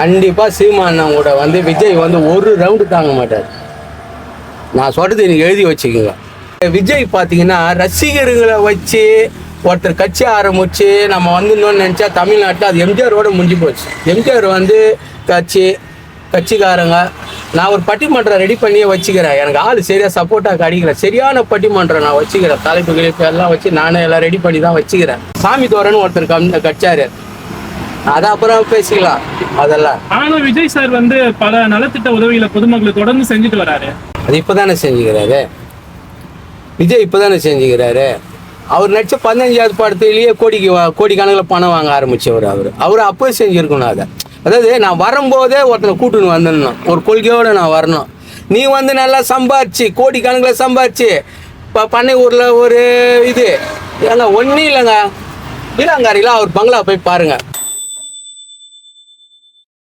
கண்டிப்பாக சீமானம் கூட வந்து விஜய் வந்து ஒரு ரவுண்டு தாங்க மாட்டார். நான் சொல்கிறது எனக்கு எழுதி வச்சுக்கோங்க. விஜய் பார்த்தீங்கன்னா ரசிகர்களை வச்சு ஒருத்தர் கட்சி ஆரம்பித்து நம்ம வந்துடணும்னு நினச்சா தமிழ்நாட்டில் அது எம்ஜிஆரோட முடிஞ்சு போச்சு. எம்ஜிஆர் வந்து கட்சிக்காரங்க நான் ஒரு பட்டிமன்றம் ரெடி பண்ணியே வச்சுக்கிறேன். எனக்கு ஆள் சரியாக சப்போர்ட்டாக கிடைக்கல. சரியான பட்டிமன்றம் நான் வச்சுக்கிறேன். தலைப்பு கிழிப்பு எல்லாம் வச்சு நானே எல்லாம் ரெடி பண்ணி தான் வச்சுக்கிறேன். சாமி தோரன்னு ஒருத்தர் கட்சாரு, அது அப்புறம் பேசிக்கலாம் அதெல்லாம். ஆனால் விஜய் சார் வந்து பல நலத்திட்ட உதவிகளை பொதுமக்களுக்கு தொடர்ந்து செஞ்சுட்டு வராரு. அது இப்போ தானே செஞ்சுக்கிறாரு விஜய், இப்போ தானே செஞ்சுக்கிறாரு. அவர் நடிச்ச 15வது படத்துலேயே கோடிக்கணக்கில் பணம் வாங்க ஆரம்பித்தவர். அவர் அப்போ செஞ்சுருக்கணும். அதாவது நான் வரும்போதே ஒருத்தனை கூட்டுன்னு வந்துடணும், ஒரு கொள்கையோடு நான் வரணும். நீ வந்து நல்லா சம்பாரிச்சு கோடிக்கணக்கில் சம்பாரிச்சு இப்போ பண்ணை ஊரில் ஒரு இது ஏங்க ஒன்றும் இல்லைங்க, இளங்காரியில் அவர் பங்களா போய் பாருங்கள்.